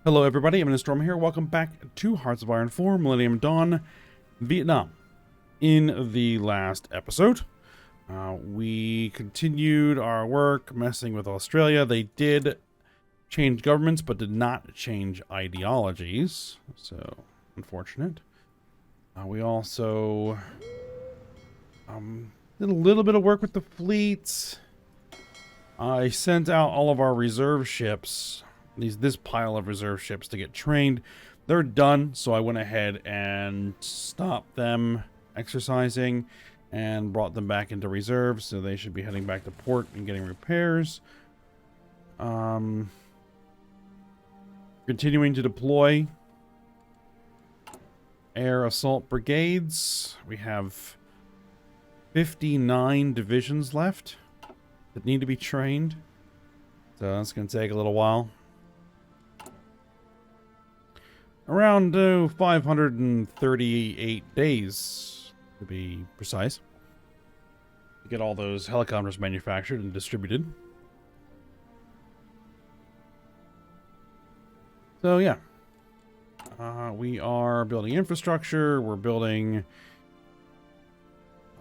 Hello everybody, I'm Storm here. Welcome back to Hearts of Iron 4, Millennium Dawn, Vietnam. In the last episode, we continued our work messing with Australia. They did change governments, but did not change ideologies. So, unfortunate. We also did a little bit of work with the fleets. I sent out all of our reserve ships, this pile of reserve ships, to get trained. They're done, so I went ahead and stopped them exercising and brought them back into reserve, so they should be heading back to port and getting repairs. Continuing to deploy air assault brigades. We have 59 divisions left that need to be trained, so that's going to take a little while. Around 538 days, to be precise, to get all those helicopters manufactured and distributed. So yeah, we are building infrastructure, we're building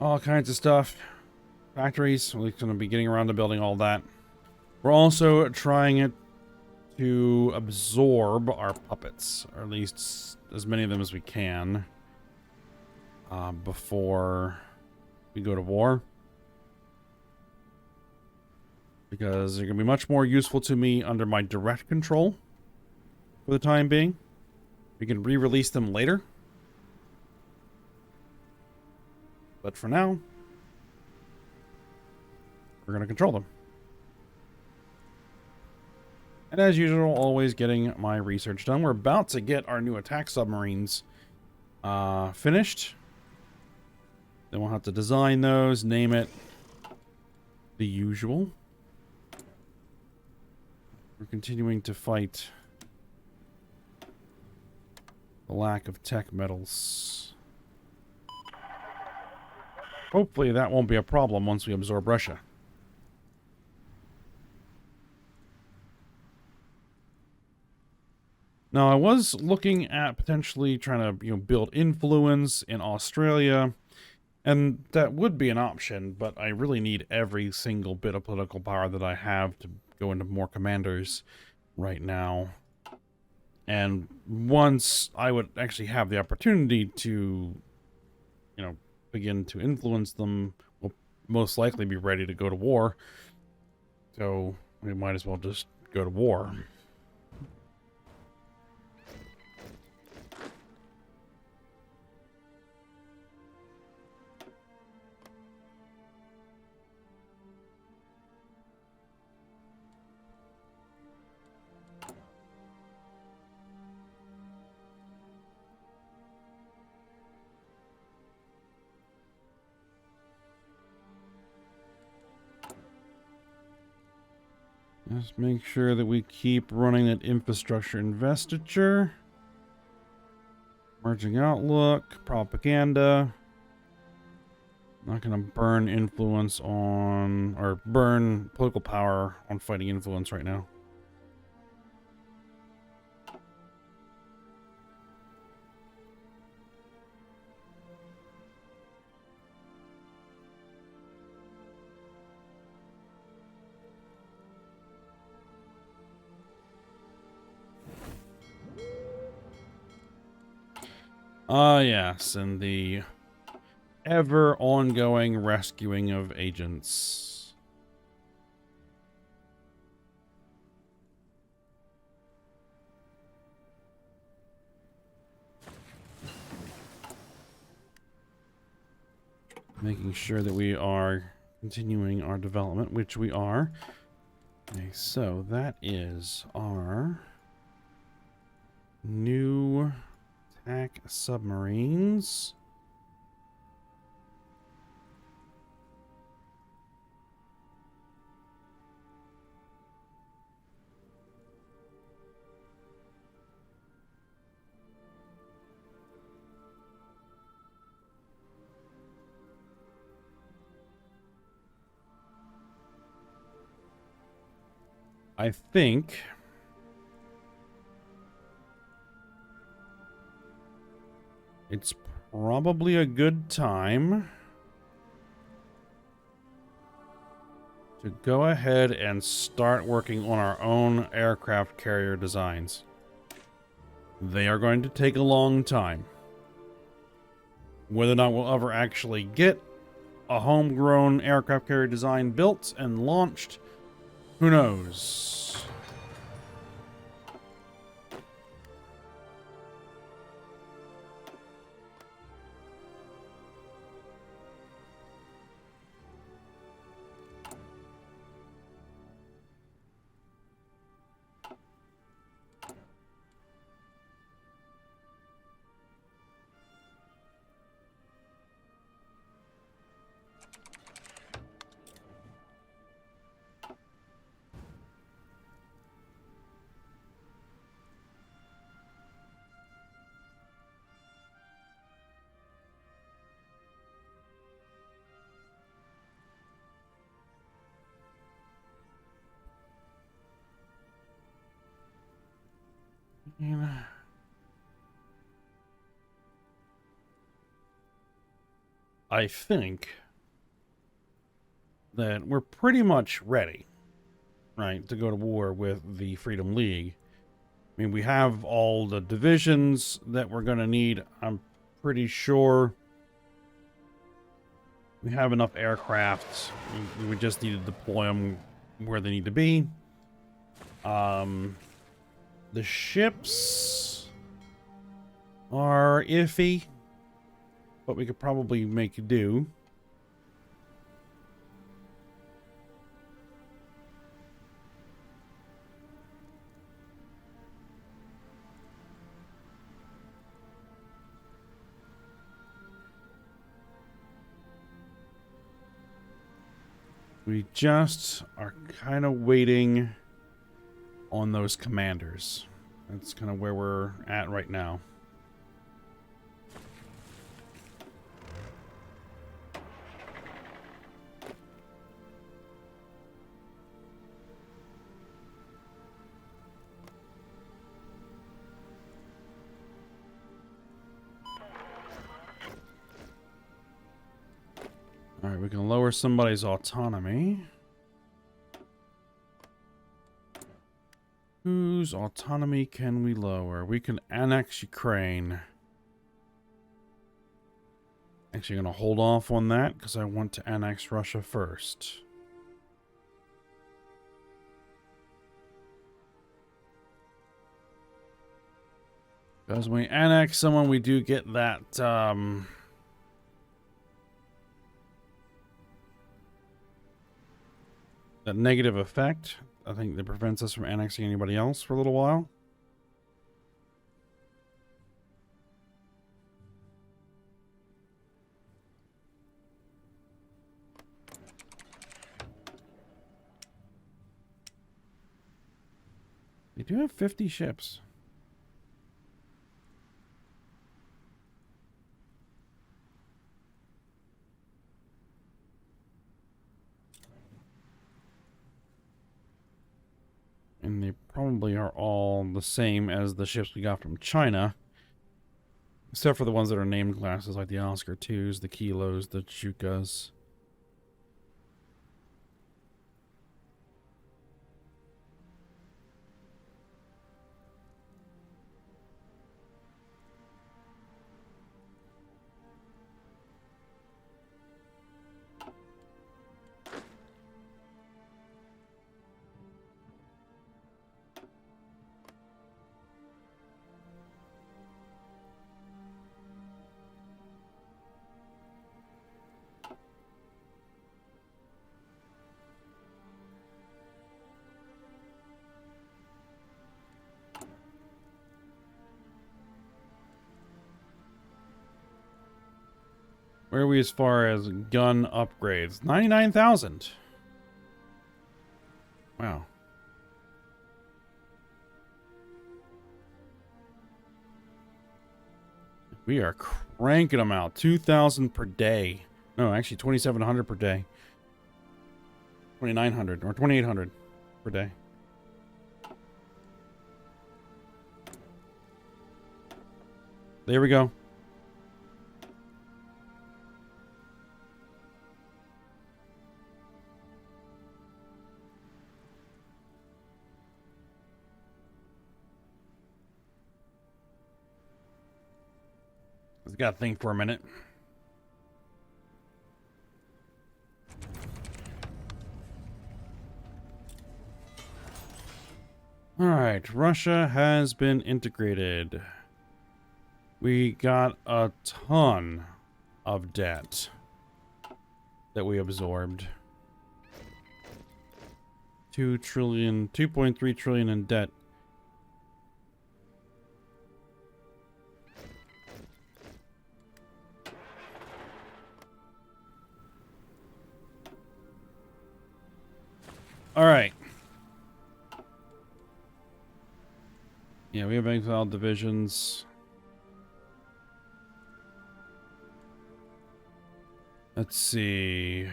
all kinds of stuff, factories. We're going to be getting around to building all that. We're also trying it to absorb our puppets, or at least as many of them as we can, before we go to war, because they're going to be much more useful to me under my direct control for the time being. We can re-release them later, but for now, we're going to control them. And as usual, always getting my research done. We're about to get our new attack submarines finished. Then we'll have to design those, name it, the usual. We're continuing to fight the lack of tech metals. Hopefully that won't be a problem once we absorb Russia. Now, I was looking at potentially trying to, build influence in Australia, and that would be an option, but I really need every single bit of political power that I have to go into more commanders right now. And once I would actually have the opportunity to, begin to influence them, we'll most likely be ready to go to war. So we might as well just go to war. Just make sure that we keep running that infrastructure investiture. Emerging outlook, propaganda. Not going to burn influence on, or burn political power on fighting influence right now. Yes, and the ever ongoing rescuing of agents. Making sure that we are continuing our development, which we are. Okay, so that is our new attack submarines. I think It's probably a good time to go ahead and start working on our own aircraft carrier designs. They are going to take a long time. Whether or not we'll ever actually get a homegrown aircraft carrier design built and launched, who knows? I think that we're pretty much ready, right, to go to war with the Freedom League. I mean, we have all the divisions that we're going to need. I'm pretty sure we have enough aircraft. We just need to deploy them where they need to be. The ships are iffy, but we could probably make do. We just are kind of waiting on those commanders. That's kind of where we're at right now. All right, we can lower somebody's autonomy. Whose autonomy can we lower? We can annex Ukraine. Actually, going to hold off on that because I want to annex Russia first. Because when we annex someone, we do get that, that negative effect. I think that prevents us from annexing anybody else for a little while. They do have 50 ships. And they probably are all the same as the ships we got from China. Except for the ones that are named classes, like the Oscar 2s, the Kilos, the Chukas. Where are we as far as gun upgrades? 99,000. Wow. We are cranking them out. 2,000 per day. No, actually 2,700 per day. 2,900 or 2,800 per day. There we go. I got to think for a minute. All right, Russia has been integrated. We got a ton of debt that we absorbed. 2.3 trillion in debt. All right. Yeah, we have exiled divisions. Let's see.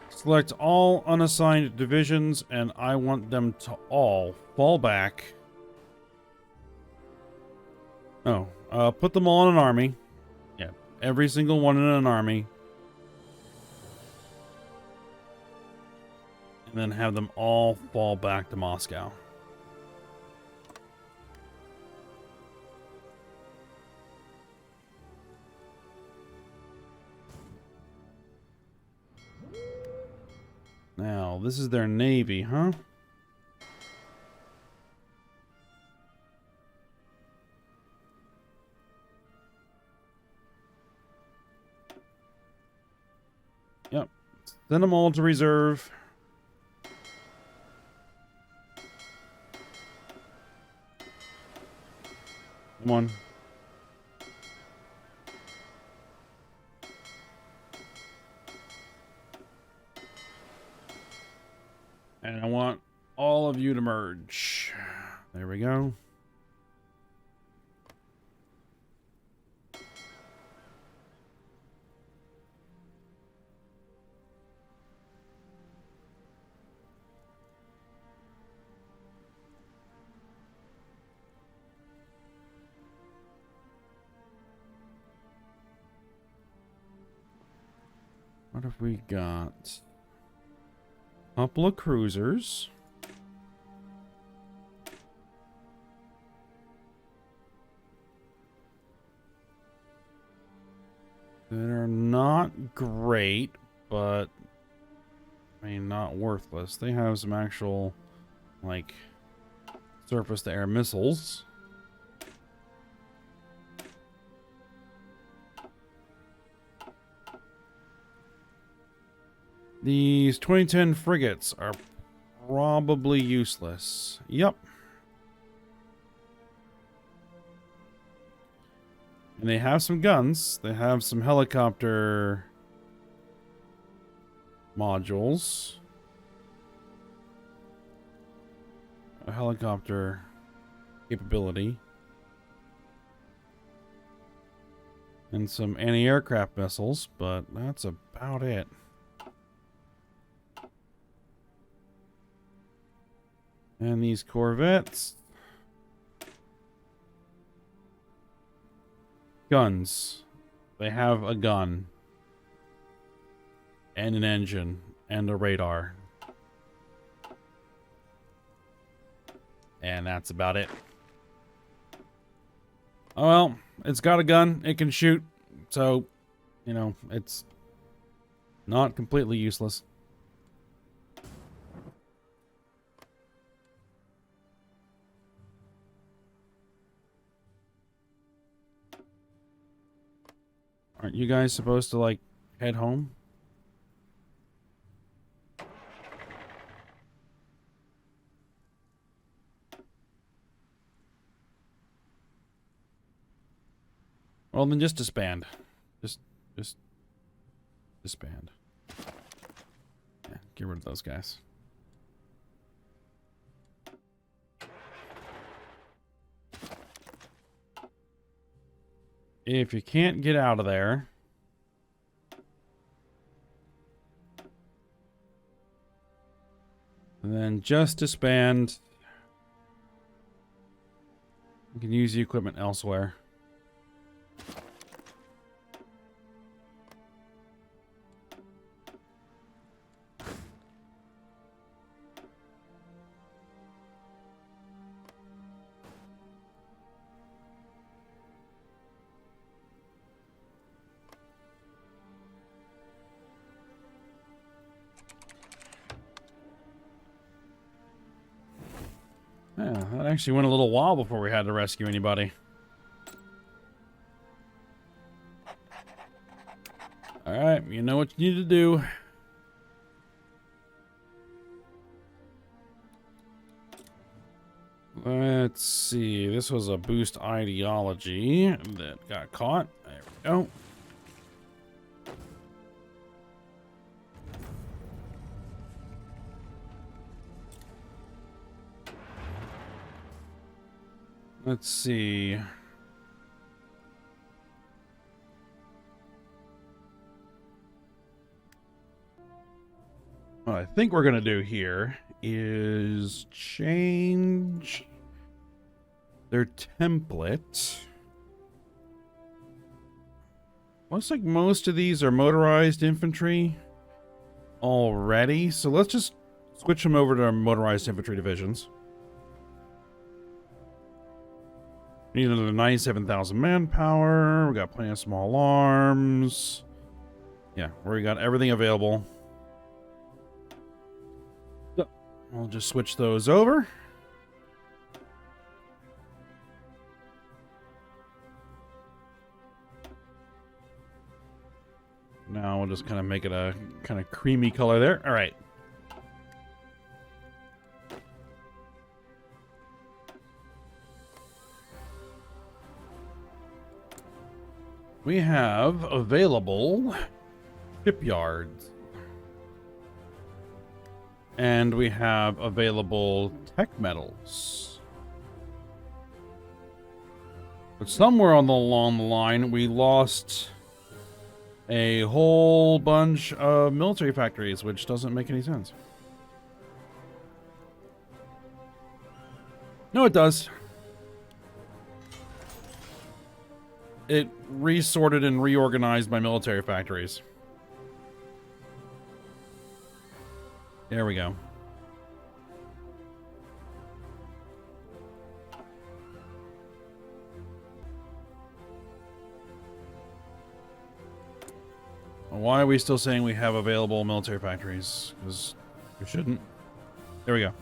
Select all unassigned divisions, and I want them to all fall back. Oh, put them all in an army. Yeah, every single one in an army. And then have them all fall back to Moscow. Now, this is their navy, huh? Yep. Send them all to reserve. Come on. And I want all of you to merge. There we go. What have we got? Couple of cruisers. That are not great, but I mean, not worthless. They have some actual, like, surface-to-air missiles. These 2010 frigates are probably useless. Yep. And they have some guns. They have some helicopter modules. A helicopter capability. And some anti-aircraft missiles, but that's about it. And these corvettes. Guns. They have a gun. And an engine. And a radar. And that's about it. Oh well, it's got a gun. It can shoot. So, you know, it's not completely useless. Aren't you guys supposed to, like, head home? Well, then just disband. Just disband. Yeah, get rid of those guys. If you can't get out of there, then just disband. You can use the equipment elsewhere. That actually went a little while before we had to rescue anybody. Alright, you know what you need to do. Let's see. This was a boost ideology that got caught. There we go. Let's see. What I think we're going to do here is change their template. Looks like most of these are motorized infantry already, so let's just switch them over to our motorized infantry divisions. We need another 97,000 manpower. We got plenty of small arms. Yeah, we got everything available. We'll just switch those over. Now we'll just kind of make it a kind of creamy color there. All right. We have available shipyards. And we have available tech metals. But somewhere along the line, we lost a whole bunch of military factories, which doesn't make any sense. No, it does. It resorted and reorganized my military factories. There we go. Why are we still saying we have available military factories? Because we shouldn't. There we go.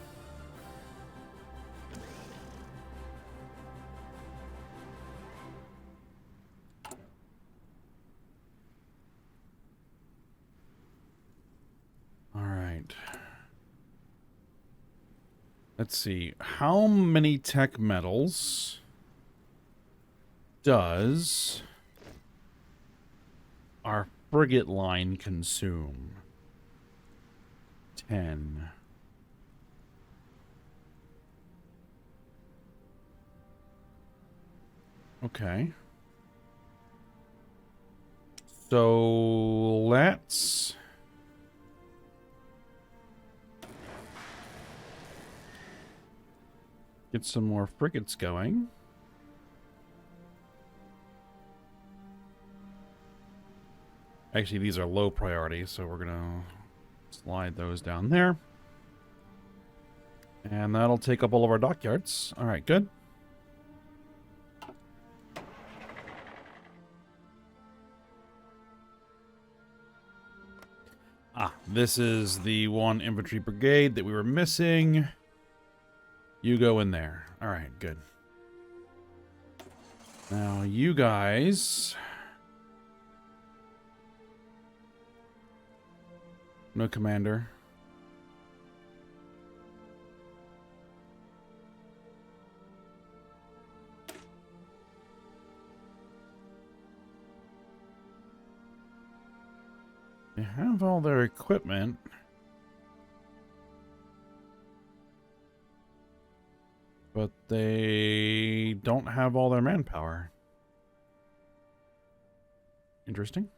All right. Let's see. How many tech metals does our frigate line consume? 10. Okay. So let's get some more frigates going. Actually, these are low priority, so we're gonna slide those down there. And that'll take up all of our dockyards. All right, good. Ah, this is the one infantry brigade that we were missing. You go in there. All right, good. Now, you guys... No commander. They have all their equipment. But they don't have all their manpower. Interesting.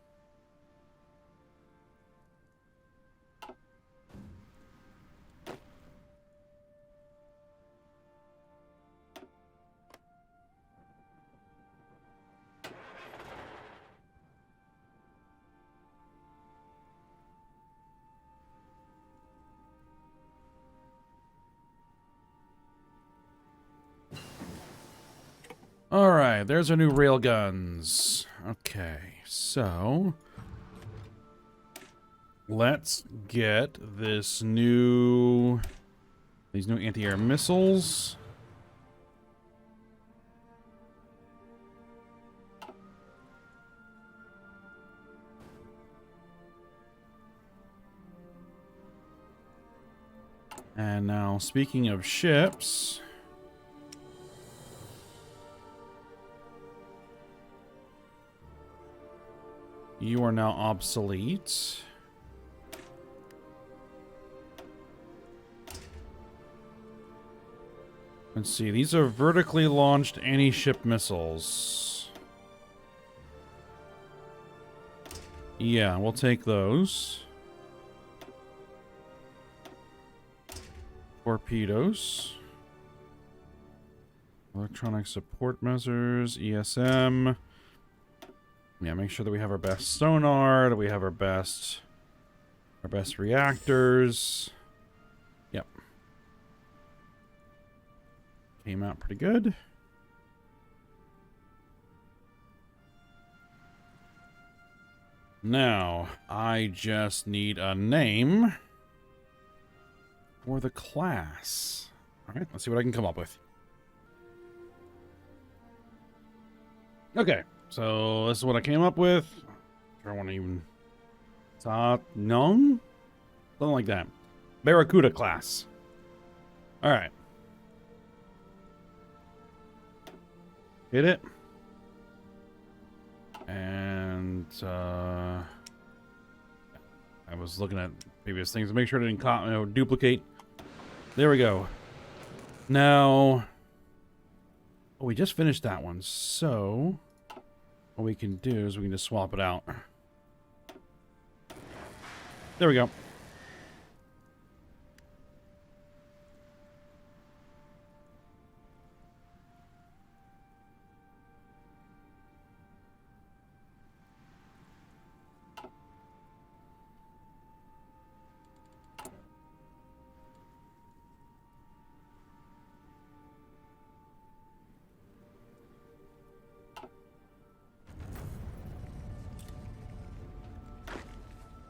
Alright, there's our new railguns. Okay, so... let's get these new anti-air missiles And now, speaking of ships, you are now obsolete. Let's see, these are vertically launched anti-ship missiles. Yeah, we'll take those. Torpedoes. Electronic support measures, ESM. Yeah, make sure that we have our best sonar, that we have our best reactors. Yep. Came out pretty good. Now, I just need a name for the class. Alright, let's see what I can come up with. Okay, so this is what I came up with. I don't want to even... Something like that. Barracuda class. Alright. Hit it. And, I was looking at previous things to make sure it didn't duplicate. There we go. Now... Oh, we just finished that one, so... What we can do is we can just swap it out. There we go.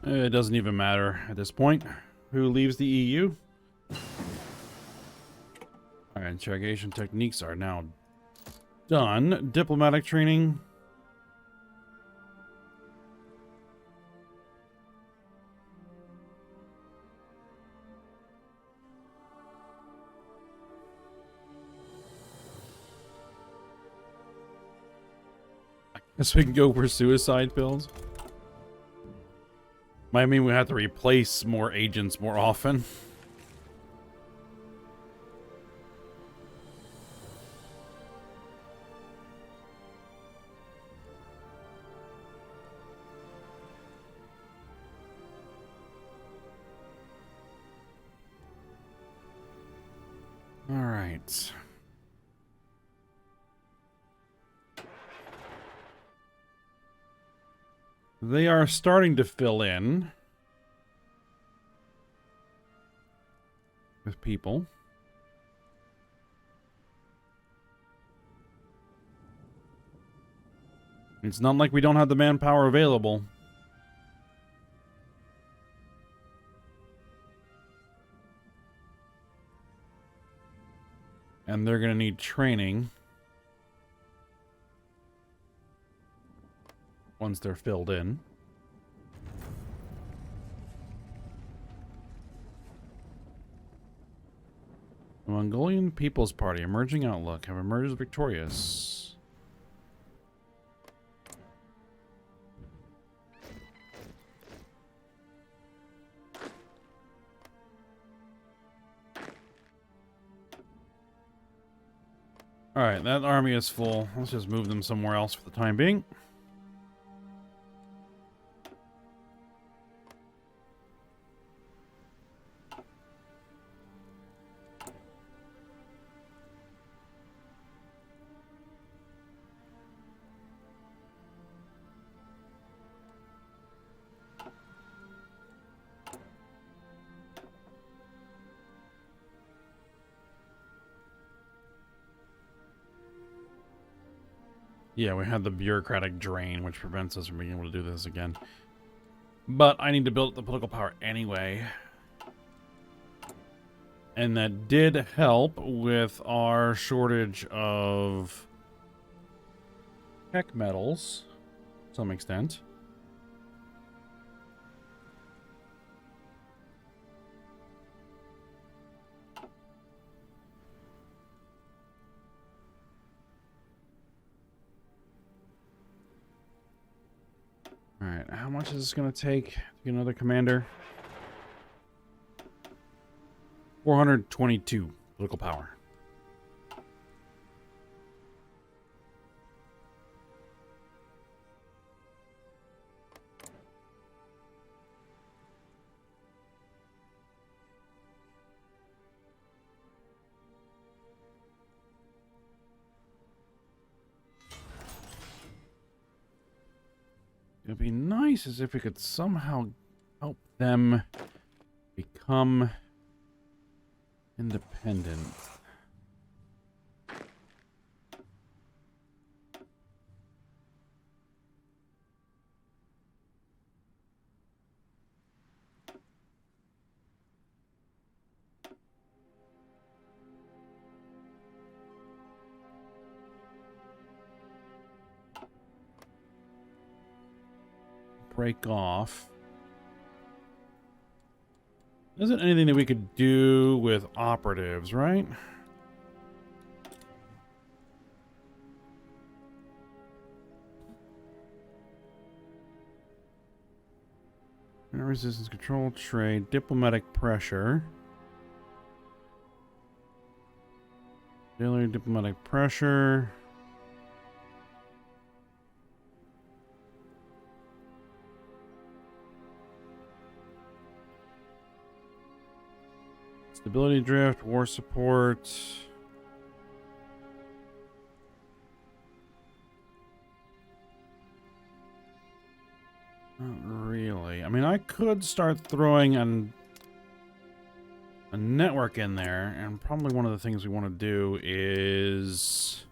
It doesn't even matter at this point who leaves the EU. Alright, interrogation techniques are now done. Diplomatic training. I guess we can go for suicide pills. I mean, we have to replace more agents more often. All right. They are starting to fill in with people. It's not like we don't have the manpower available. And they're going to need training once they're filled in. The Mongolian People's Party, emerging outlook, have emerged victorious. Alright, that army is full. Let's just move them somewhere else for the time being. Yeah, we had the bureaucratic drain, which prevents us from being able to do this again. But I need to build up the political power anyway. And that did help with our shortage of tech metals to some extent. how much is this going to take to get another commander? 422 political power. It'd be nice as if we could somehow help them become independent. Break off. There isn't anything that we could do with operatives, right? Resistance, control, trade, diplomatic pressure. Daily diplomatic pressure. Stability drift, war support. Not really. I mean, I could start throwing a network in there, and probably one of the things we want to do is...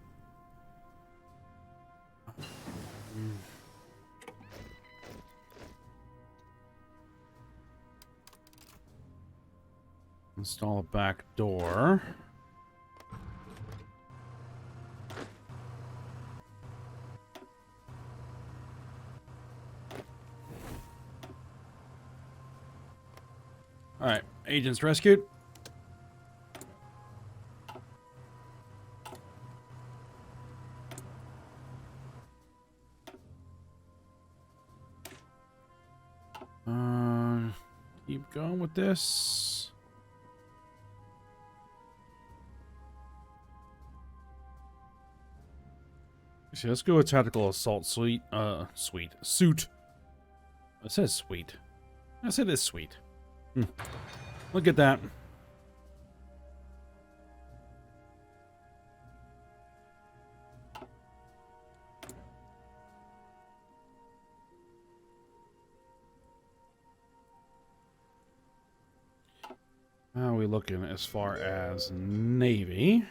install a back door. All right, agents rescued. Keep going with this. Actually, let's go with tactical assault suit. Suit. It says sweet. I said it's sweet. Look at that. How are we looking as far as Navy?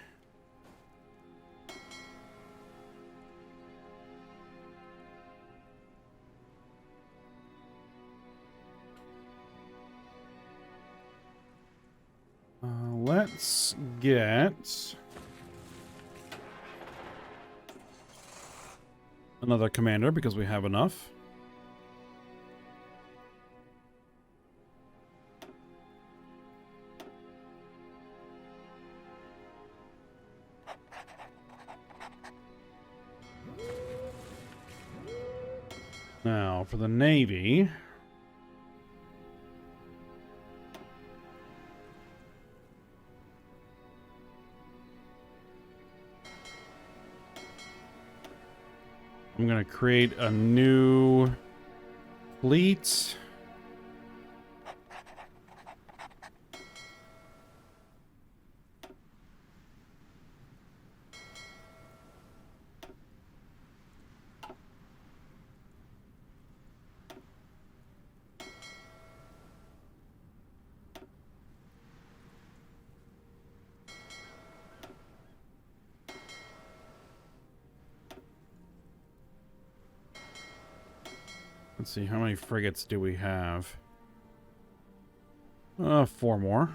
Let's get another commander because we have enough. Now, for the Navy... I'm going to create a new fleet. Let's see, how many frigates do we have? 4 more.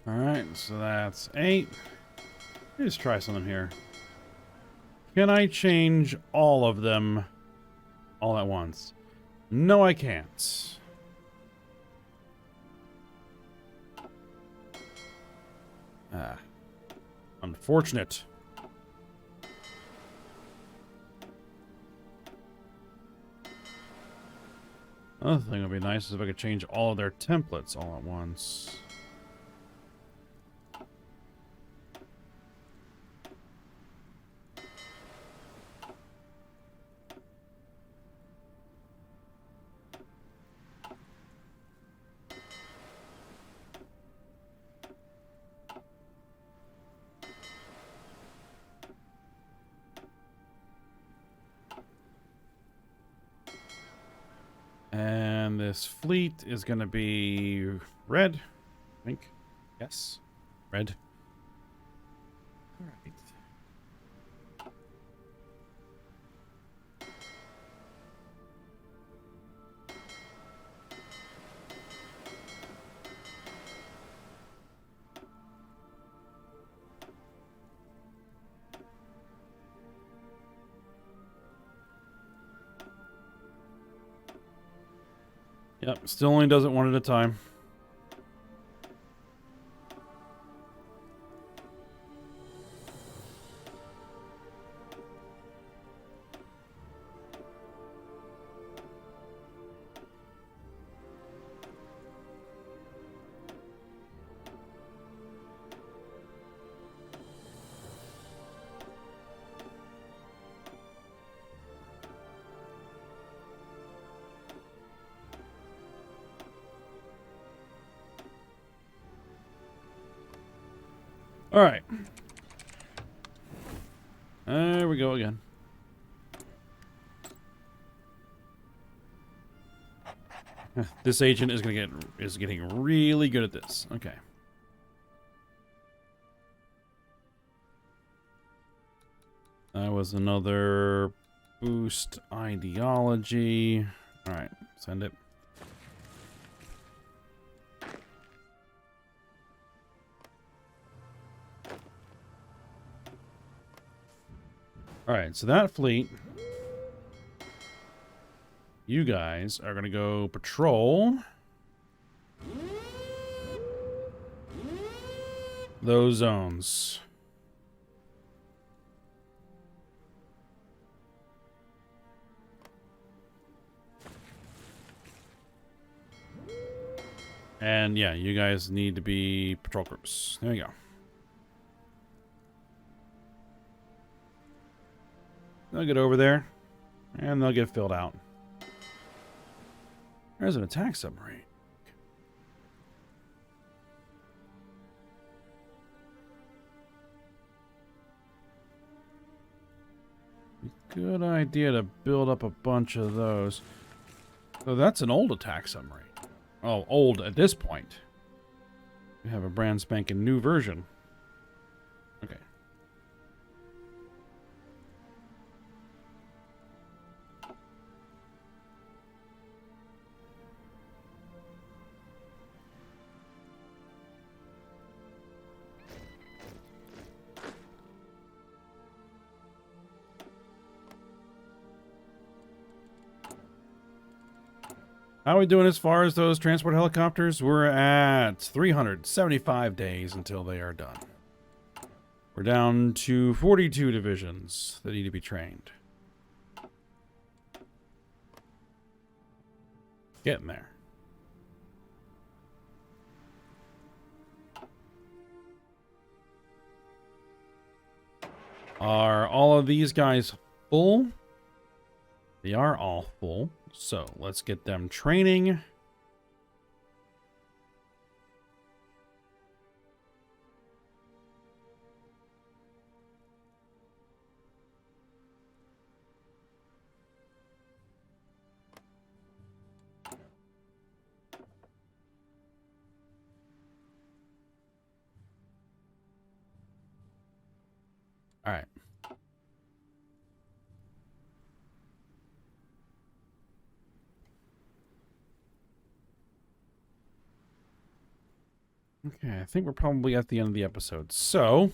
Alright, so that's 8. Let's try something here. Can I change all of them all at once? No, I can't. Ah. Unfortunate. Another thing would be nice is if I could change all of their templates all at once. And this fleet is going to be red, I think. Yes, red. All right. Yep, still only does it one at a time. All right. There we go again. This agent is getting really good at this. Okay. That was another boost ideology. All right, send it. All right, so that fleet, you guys are going to go patrol those zones. And yeah, you guys need to be patrol groups. There you go. They'll get over there, and they'll get filled out. There's an attack submarine. Good idea to build up a bunch of those. So that's an old attack submarine. Oh, old at this point. We have a brand spanking new version. Okay. How are we doing as far as those transport helicopters? We're at 375 days until they are done. We're down to 42 divisions that need to be trained. Getting there. Are all of these guys full? They are all full. So let's get them training. All right. Okay, I think we're probably at the end of the episode. So,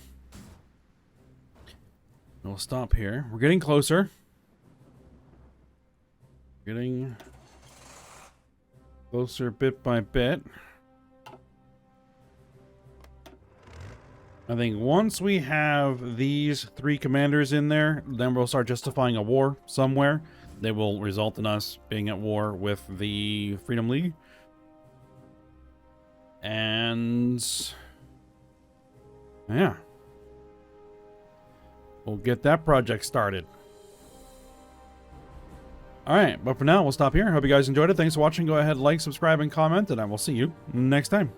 we'll stop here. We're getting closer. Getting closer bit by bit. I think once we have these 3 commanders in there, then we'll start justifying a war somewhere. They will result in us being at war with the Freedom League. And yeah, we'll get that project started. Alright, but for now, we'll stop here. Hope you guys enjoyed it. Thanks for watching. Go ahead, like, subscribe, and comment, and I will see you next time.